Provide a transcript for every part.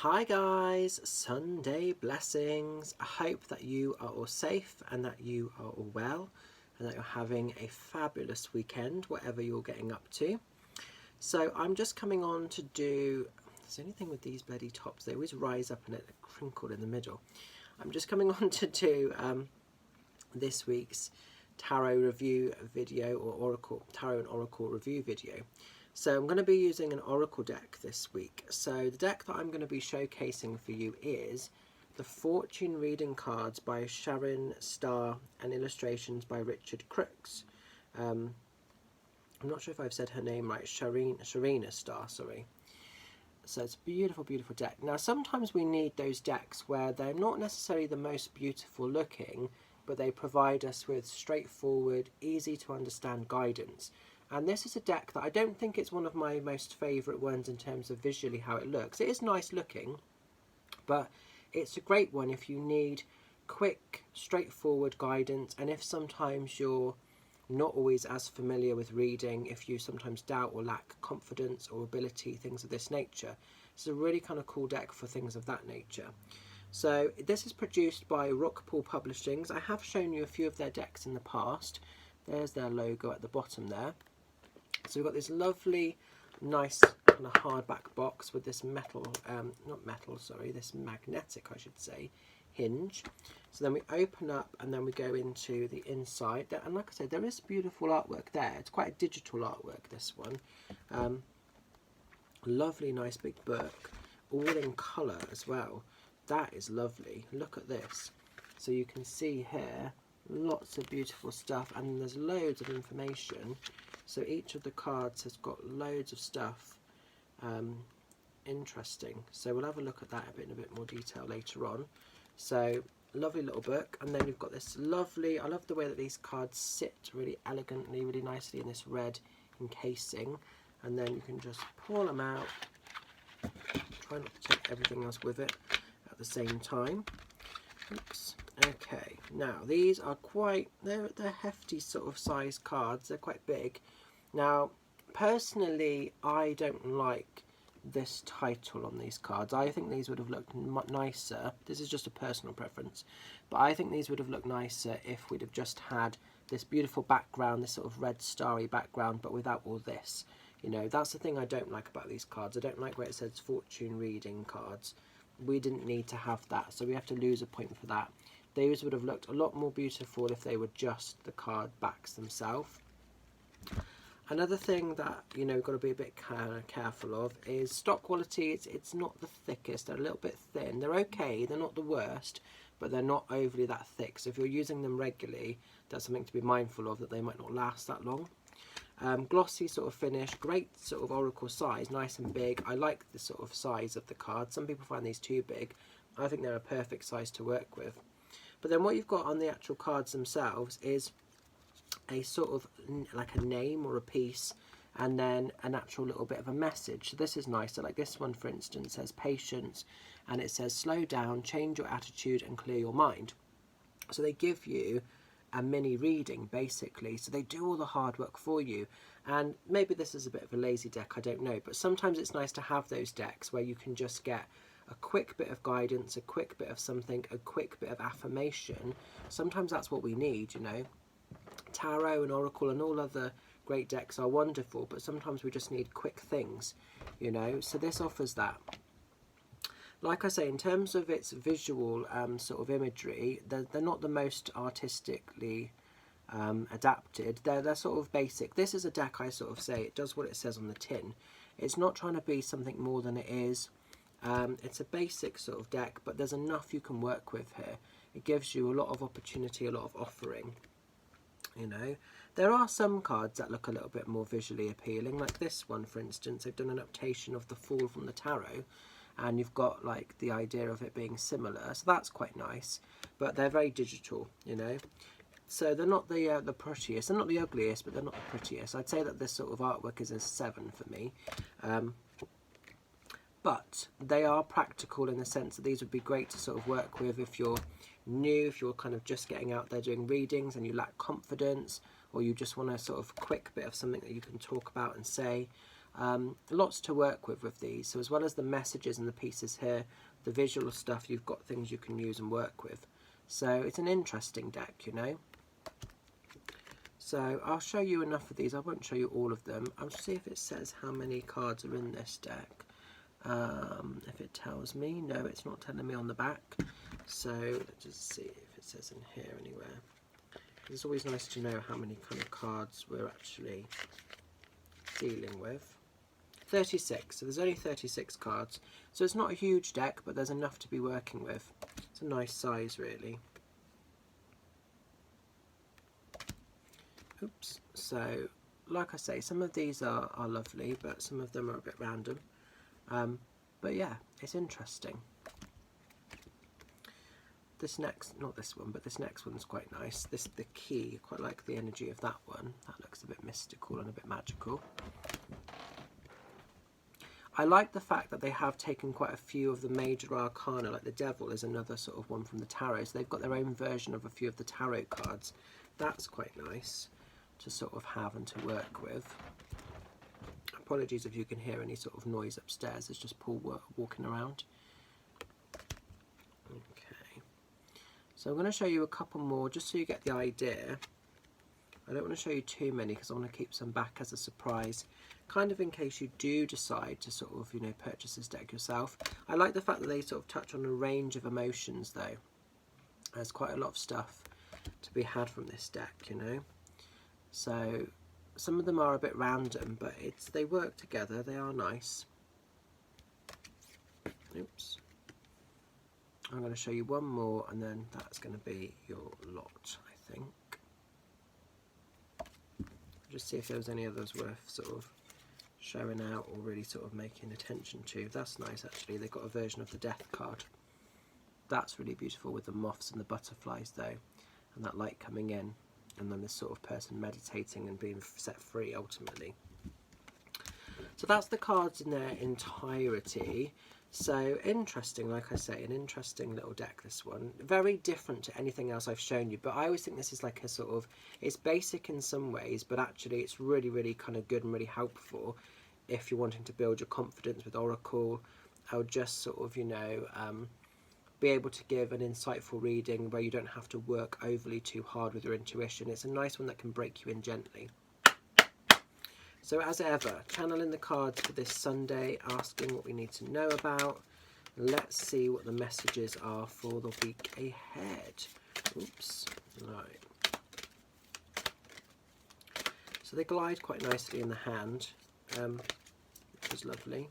Hi guys, Sunday blessings. I hope that you are all safe and that you are all well and that you're having a fabulous weekend, whatever you're getting up to. So I'm just coming on to do, there's anything with these bloody tops, they always rise up and it crinkled in the middle. I'm just coming on to do this week's tarot review video, or tarot and oracle review video. So I'm going to be using an oracle deck this week. So the deck that I'm going to be showcasing for you is the Fortune Reading Cards by Sharina Star and illustrations by Richard Crookes. I'm not sure if I've said her name right, Sharina Star, sorry. So it's a beautiful, beautiful deck. Now sometimes we need those decks where they're not necessarily the most beautiful looking, but they provide us with straightforward, easy to understand guidance. And this is a deck that I don't think it's one of my most favourite ones in terms of visually how it looks. It is nice looking, but it's a great one if you need quick, straightforward guidance, and if sometimes you're not always as familiar with reading, if you sometimes doubt or lack confidence or ability, things of this nature. It's a really kind of cool deck for things of that nature. So this is produced by Rockpool Publishings. I have shown you a few of their decks in the past. There's their logo at the bottom there. So we've got this lovely, nice kind of hardback box with this metal, this magnetic, I should say, hinge. So then we open up and then we go into the inside. And like I said, there is beautiful artwork there. It's quite a digital artwork, this one. Lovely, nice big book, all in colour as well. That is lovely. Look at this. So you can see here, lots of beautiful stuff, and there's loads of information. So each of the cards has got loads of stuff. Interesting. So we'll have a look at that in a bit more detail later on. So lovely little book, and then you've got this lovely, I love the way that these cards sit really elegantly, really nicely in this red encasing, and then you can just pull them out. Try not to take everything else with it at the same time. Oops. Okay, now these are quite, they're hefty sort of size cards, they're quite big. Now personally I don't like this title on these cards. I think these would have looked nicer, this is just a personal preference, but I think these would have looked nicer if we'd have just had this beautiful background, this sort of red starry background, but without all this. You know, that's the thing I don't like about these cards. I don't like where it says Fortune Reading Cards. We didn't need to have that, so we have to lose a point for that. These would have looked a lot more beautiful if they were just the card backs themselves. Another thing that, you know, we've got to be a bit kind of careful of is stock quality. It's not the thickest, they're a little bit thin. They're okay, they're not the worst, but they're not overly that thick. So if you're using them regularly, that's something to be mindful of, that they might not last that long. Glossy sort of finish, great sort of oracle size, nice and big. I like the sort of size of the card. Some people find these too big. I think they're a perfect size to work with. But then what you've got on the actual cards themselves is a sort of like a name or a piece, and then an actual little bit of a message. So this is nice. So like this one, for instance, says patience, and it says slow down, change your attitude and clear your mind. So they give you a mini reading basically, so they do all the hard work for you. And maybe this is a bit of a lazy deck, I don't know, but sometimes it's nice to have those decks where you can just get a quick bit of guidance, a quick bit of something, a quick bit of affirmation. Sometimes that's what we need, you know. Tarot and oracle and all other great decks are wonderful, but sometimes we just need quick things, you know. So this offers that. Like I say, in terms of its visual sort of imagery, they're not the most artistically adapted. They're sort of basic. This is a deck, I sort of say, it does what it says on the tin. It's not trying to be something more than it is. It's a basic sort of deck, but there's enough you can work with here. It gives you a lot of opportunity, a lot of offering. You know, there are some cards that look a little bit more visually appealing, like this one, for instance. They've done an adaptation of the Fool from the Tarot, and you've got like the idea of it being similar, so that's quite nice, but they're very digital, you know. So they're not the prettiest, they're not the ugliest, but they're not the prettiest. I'd say that this sort of artwork is a 7 for me, but they are practical in the sense that these would be great to sort of work with if you're new, if you're kind of just getting out there doing readings and you lack confidence, or you just want a sort of quick bit of something that you can talk about and say. Lots to work with these. So as well as the messages and the pieces here, the visual stuff, you've got things you can use and work with. So it's an interesting deck, you know. So I'll show you enough of these. I won't show you all of them. I'll see if it says how many cards are in this deck. If it tells me. No, it's not telling me on the back. So let's just see if it says in here anywhere. It's always nice to know how many kind of cards we're actually dealing with. 36, so there's only 36 cards. So it's not a huge deck, but there's enough to be working with. It's a nice size, really. Oops. So, like I say, some of these are lovely, but some of them are a bit random. But yeah, it's interesting. This next, not this one, but this next one's quite nice. This, the key, quite like the energy of that one. That looks a bit mystical and a bit magical. I like the fact that they have taken quite a few of the major arcana, like the Devil is another sort of one from the tarot. So they've got their own version of a few of the tarot cards. That's quite nice to sort of have and to work with. Apologies if you can hear any sort of noise upstairs. It's just Paul walking around. Okay. So I'm going to show you a couple more just so you get the idea. I don't want to show you too many because I want to keep some back as a surprise, kind of in case you do decide to sort of, you know, purchase this deck yourself. I like the fact that they sort of touch on a range of emotions though. There's quite a lot of stuff to be had from this deck, you know. So some of them are a bit random, but they work together. They are nice. Oops. I'm going to show you one more and then that's going to be your lot, I think. Just see if there was any others worth sort of showing out or really sort of making attention to. That's nice actually. They've got a version of the Death card. That's really beautiful with the moths and the butterflies though, and that light coming in, and then this sort of person meditating and being set free ultimately. So that's the cards in their entirety. So interesting, like I say, an interesting little deck, this one. Very different to anything else I've shown you, but I always think this is like a sort of, it's basic in some ways, but actually it's really, really kind of good and really helpful if you're wanting to build your confidence with Oracle, or just sort of, you know, be able to give an insightful reading where you don't have to work overly too hard with your intuition. It's a nice one that can break you in gently. So as ever, channeling the cards for this Sunday, asking what we need to know about. Let's see what the messages are for the week ahead. Oops, right. So they glide quite nicely in the hand, which is lovely.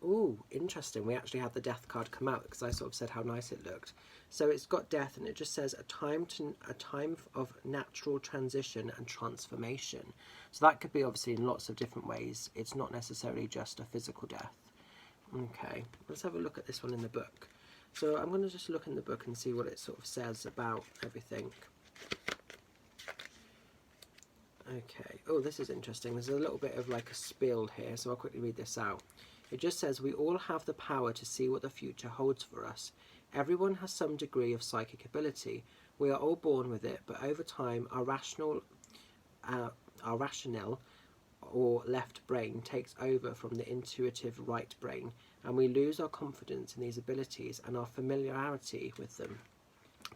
Ooh, interesting. We actually had the Death card come out because I sort of said how nice it looked. So it's got Death and it just says a time of natural transition and transformation. So that could be obviously in lots of different ways. It's not necessarily just a physical death. Okay, let's have a look at this one in the book. So I'm going to just look in the book and see what it sort of says about everything. Okay, oh, this is interesting. There's a little bit of like a spiel here, so I'll quickly read this out. It just says, we all have the power to see what the future holds for us. Everyone has some degree of psychic ability. We are all born with it, but over time our rational or left brain takes over from the intuitive right brain, and we lose our confidence in these abilities and our familiarity with them.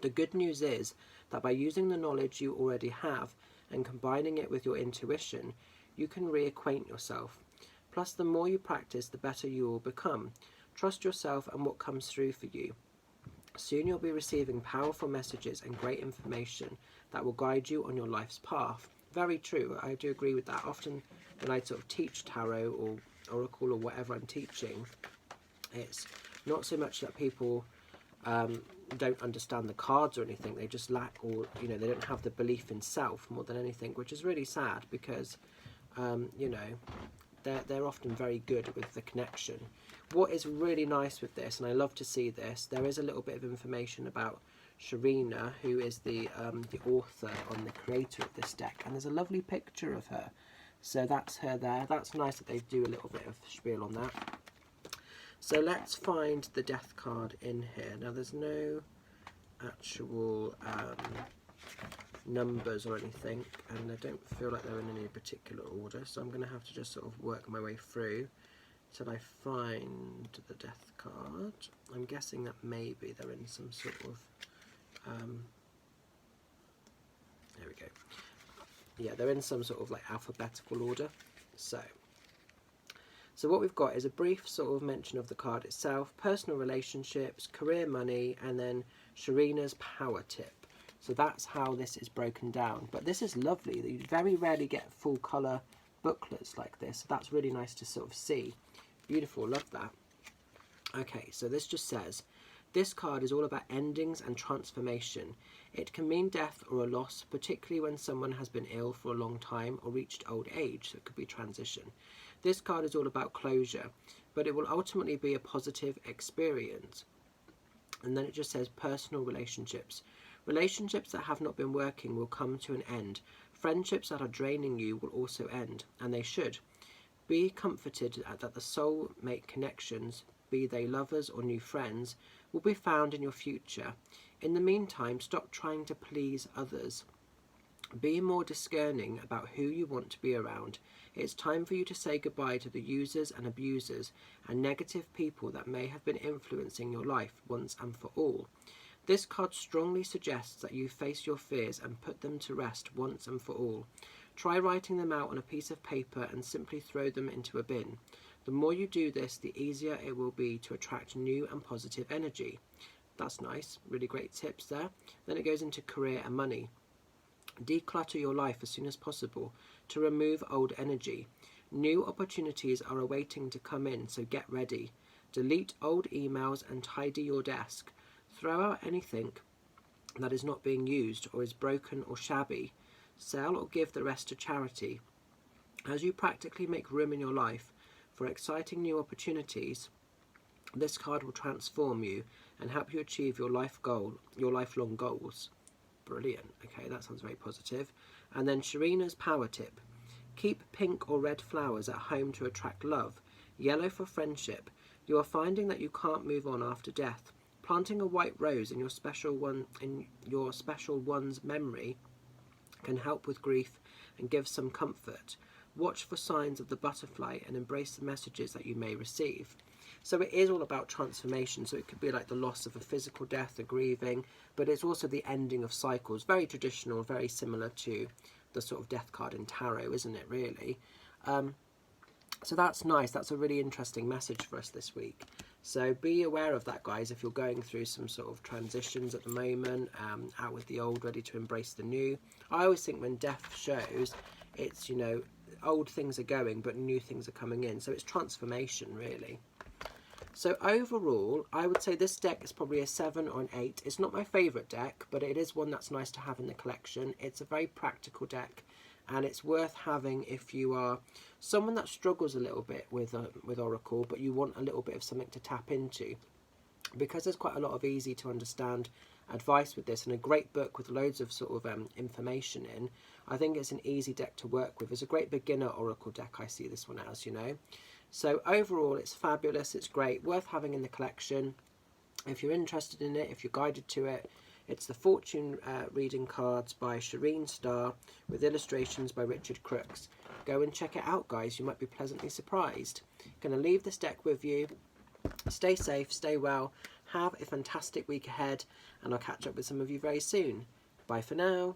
The good news is that by using the knowledge you already have and combining it with your intuition, you can reacquaint yourself. Plus, the more you practice, the better you will become. Trust yourself and what comes through for you. Soon you'll be receiving powerful messages and great information that will guide you on your life's path. Very true, I do agree with that. Often when I sort of teach tarot or oracle or whatever I'm teaching, it's not so much that people don't understand the cards or anything, they just lack, or you know, they don't have the belief in self more than anything, which is really sad because you know, they're often very good with the connection. What is really nice with this, and I love to see this, there is a little bit of information about Sharina, who is the author and the creator of this deck, and there's a lovely picture of her. So that's her there. That's nice that they do a little bit of spiel on that. So let's find the Death card in here. Now there's no actual numbers or anything, and I don't feel like they're in any particular order, so I'm going to have to just sort of work my way through till I find the death card. I'm guessing that maybe they're in some sort of there we go. Yeah, they're in some sort of like alphabetical order. So what we've got is a brief sort of mention of the card itself, personal relationships, career, money, and then Sharina's power tip. So that's how this is broken down. But this is lovely. You very rarely get full colour booklets like this. So that's really nice to sort of see. Beautiful, love that. Okay, so this just says, this card is all about endings and transformation. It can mean death or a loss, particularly when someone has been ill for a long time or reached old age, so it could be transition. This card is all about closure, but it will ultimately be a positive experience. And then it just says personal relationships. Relationships that have not been working will come to an end. Friendships that are draining you will also end, and they should. Be comforted that the soulmate connections, be they lovers or new friends, will be found in your future. In the meantime, stop trying to please others. Be more discerning about who you want to be around. It's time for you to say goodbye to the users and abusers and negative people that may have been influencing your life once and for all. This card strongly suggests that you face your fears and put them to rest once and for all. Try writing them out on a piece of paper and simply throw them into a bin. The more you do this, the easier it will be to attract new and positive energy. That's nice, really great tips there. Then it goes into career and money. Declutter your life as soon as possible to remove old energy. New opportunities are awaiting to come in, so get ready. Delete old emails and tidy your desk. Throw out anything that is not being used or is broken or shabby. Sell or give the rest to charity. As you practically make room in your life for exciting new opportunities, this card will transform you and help you achieve your lifelong goals. Brilliant. Okay, that sounds very positive. And then Sharina's power tip. Keep pink or red flowers at home to attract love. Yellow for friendship. You are finding that you can't move on after death. Planting a white rose in your special one's memory can help with grief and give some comfort. Watch for signs of the butterfly and embrace the messages that you may receive. So it is all about transformation. So it could be like the loss of a physical death, the grieving, but it's also the ending of cycles. Very traditional, very similar to the sort of death card in tarot, isn't it, really? So that's nice. That's a really interesting message for us this week. So be aware of that, guys, if you're going through some sort of transitions at the moment, out with the old, ready to embrace the new. I always think when death shows, it's, you know, old things are going, but new things are coming in. So it's transformation, really. So overall, I would say this deck is probably a 7 or an 8. It's not my favourite deck, but it is one that's nice to have in the collection. It's a very practical deck, and it's worth having if you are someone that struggles a little bit with Oracle, but you want a little bit of something to tap into. Because there's quite a lot of easy to understand advice with this, and a great book with loads of sort of information in, I think it's an easy deck to work with. It's a great beginner Oracle deck, I see this one as, you know. So overall, it's fabulous, it's great, worth having in the collection. If you're interested in it, if you're guided to it, it's the Fortune reading cards by Sharina Star with illustrations by Richard Crookes. Go and check it out, guys. You might be pleasantly surprised. Going to leave this deck with you. Stay safe, stay well, have a fantastic week ahead, and I'll catch up with some of you very soon. Bye for now.